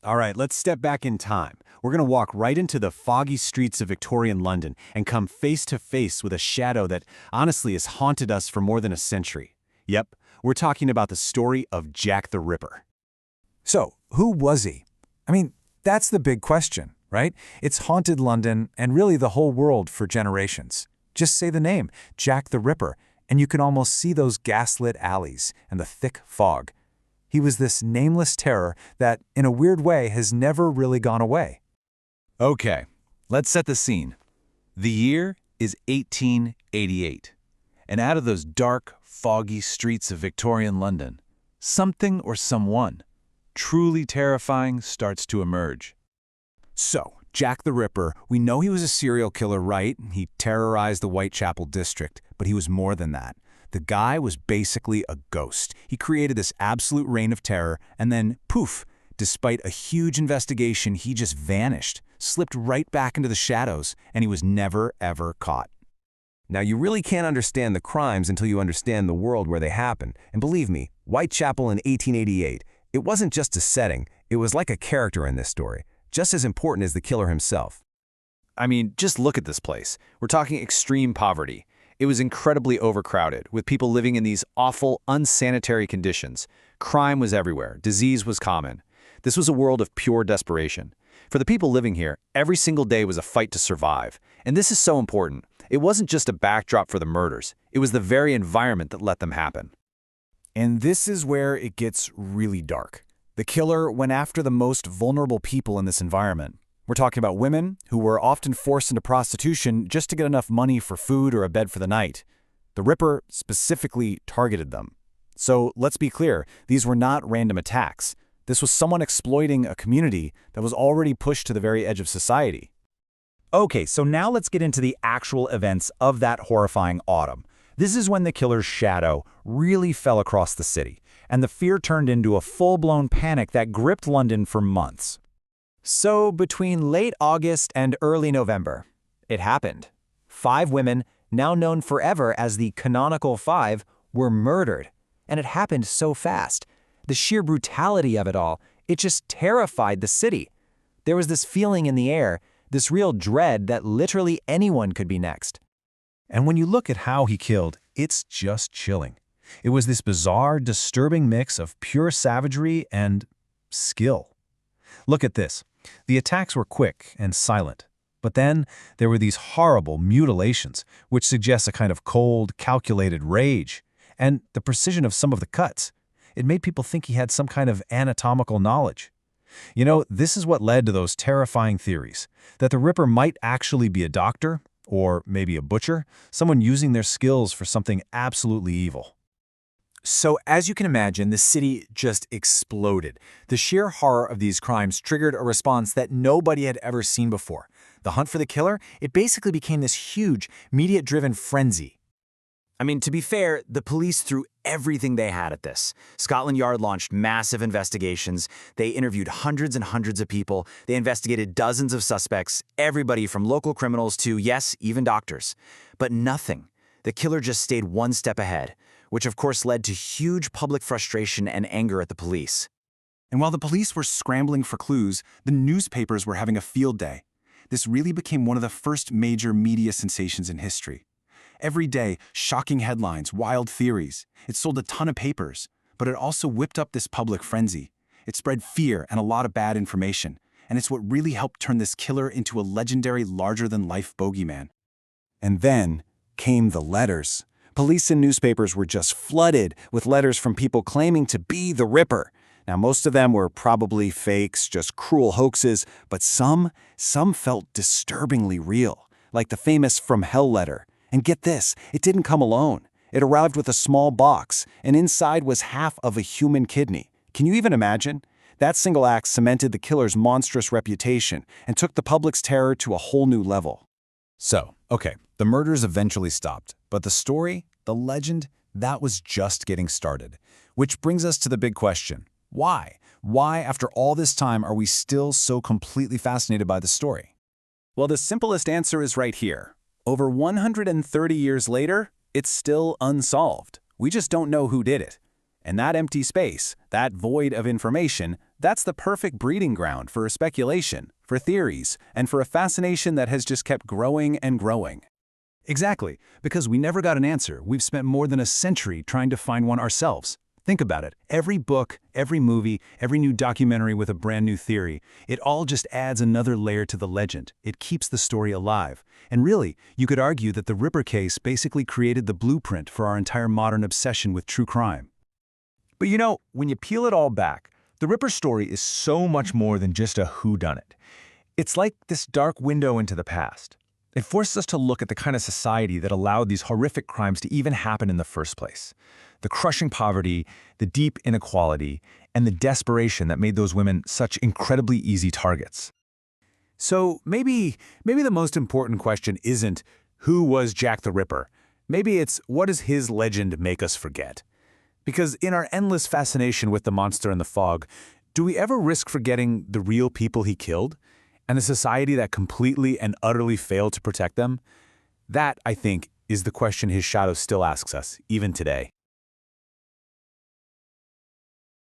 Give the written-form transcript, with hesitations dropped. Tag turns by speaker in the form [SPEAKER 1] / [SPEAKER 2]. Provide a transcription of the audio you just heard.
[SPEAKER 1] All right, let's step back in time. We're going to walk right into the foggy streets of Victorian London and come face to face with a shadow that honestly has haunted us for more than a century. Yep, we're talking about the story of Jack the Ripper.
[SPEAKER 2] So, who was he? I mean, that's the big question, right? It's haunted London and really the whole world for generations. Just say the name, Jack the Ripper, and you can almost see those gaslit alleys and the thick fog. He was this nameless terror that, in a weird way, has never really gone away.
[SPEAKER 3] Okay, let's set the scene. The year is 1888. And out of those dark, foggy streets of Victorian London, something or someone truly terrifying starts to emerge.
[SPEAKER 2] So, Jack the Ripper, we know he was a serial killer, right? He terrorized the Whitechapel district, but he was more than that. The guy was basically a ghost. He created this absolute reign of terror, and then, poof, despite a huge investigation, he just vanished, slipped right back into the shadows, and he was never, ever caught.
[SPEAKER 4] Now, you really can't understand the crimes until you understand the world where they happened. And believe me, Whitechapel in 1888, it wasn't just a setting, it was like a character in this story, just as important as the killer himself.
[SPEAKER 1] I mean, just look at this place. We're talking extreme poverty. It was incredibly overcrowded, with people living in these awful, unsanitary conditions. Crime was everywhere. Disease was common. This was a world of pure desperation. For the people living here, every single day was a fight to survive. And this is so important. It wasn't just a backdrop for the murders. It was the very environment that let them happen.
[SPEAKER 2] And this is where it gets really dark. The killer went after the most vulnerable people in this environment. We're talking about women who were often forced into prostitution just to get enough money for food or a bed for the night. The Ripper specifically targeted them. So let's be clear, these were not random attacks. This was someone exploiting a community that was already pushed to the very edge of society. Okay, so now let's get into the actual events of that horrifying autumn. This is when the killer's shadow really fell across the city, and the fear turned into a full-blown panic that gripped London for months. So between late August and early November, it happened. 5 women, now known forever as the Canonical Five, were murdered. And it happened so fast. The sheer brutality of it all, it just terrified the city. There was this feeling in the air, this real dread that literally anyone could be next.
[SPEAKER 3] And when you look at how he killed, it's just chilling. It was this bizarre, disturbing mix of pure savagery and skill. Look at this. The attacks were quick and silent. But then there were these horrible mutilations, which suggests a kind of cold, calculated rage. And the precision of some of the cuts. It made people think he had some kind of anatomical knowledge. You know, this is what led to those terrifying theories, that the Ripper might actually be a doctor, or maybe a butcher, someone using their skills for something absolutely evil.
[SPEAKER 2] So as you can imagine, the city just exploded. The sheer horror of these crimes triggered a response that nobody had ever seen before. The hunt for the killer, it basically became this huge, media-driven frenzy. I mean, to be fair, the police threw everything they had at this. Scotland Yard launched massive investigations. They interviewed hundreds and hundreds of people. They investigated dozens of suspects, everybody from local criminals to, yes, even doctors. But nothing. The killer just stayed one step ahead, which of course led to huge public frustration and anger at the police.
[SPEAKER 5] And while the police were scrambling for clues, the newspapers were having a field day. This really became one of the first major media sensations in history. Every day, shocking headlines, wild theories. It sold a ton of papers, but it also whipped up this public frenzy. It spread fear and a lot of bad information, and it's what really helped turn this killer into a legendary larger-than-life bogeyman.
[SPEAKER 2] And then came the letters. Police and newspapers were just flooded with letters from people claiming to be the Ripper. Now, most of them were probably fakes, just cruel hoaxes, but some felt disturbingly real, like the famous From Hell letter. And get this, it didn't come alone. It arrived with a small box, and inside was half of a human kidney. Can you even imagine? That single act cemented the killer's monstrous reputation and took the public's terror to a whole new level. So, okay, the murders eventually stopped, but the story, the legend, that was just getting started. Which brings us to the big question. Why? Why, after all this time, are we still so completely fascinated by the story?
[SPEAKER 5] Well, the simplest answer is right here. Over 130 years later, it's still unsolved. We just don't know who did it. And that empty space, that void of information,
[SPEAKER 2] That's the perfect breeding ground for speculation, for theories, and for a fascination that has just kept growing and growing. Exactly, because we never got an answer. We've spent more than a century trying to find one ourselves. Think about it. Every book, every movie, every new documentary with a brand new theory, it all just adds another layer to the legend. It keeps the story alive. And really, you could argue that the Ripper case basically created the blueprint for our entire modern obsession with true crime.
[SPEAKER 6] But you know, when you peel it all back, the Ripper story is so much more than just a whodunit. It's like this dark window into the past. It forces us to look at the kind of society that allowed these horrific crimes to even happen in the first place. The crushing poverty, the deep inequality, and the desperation that made those women such incredibly easy targets.
[SPEAKER 2] So maybe the most important question isn't, who was Jack the Ripper? Maybe it's, what does his legend make us forget? Because in our endless fascination with the monster in the fog, do we ever risk forgetting the real people he killed? And the society that completely and utterly failed to protect them? That, I think, is the question his shadow still asks us, even today.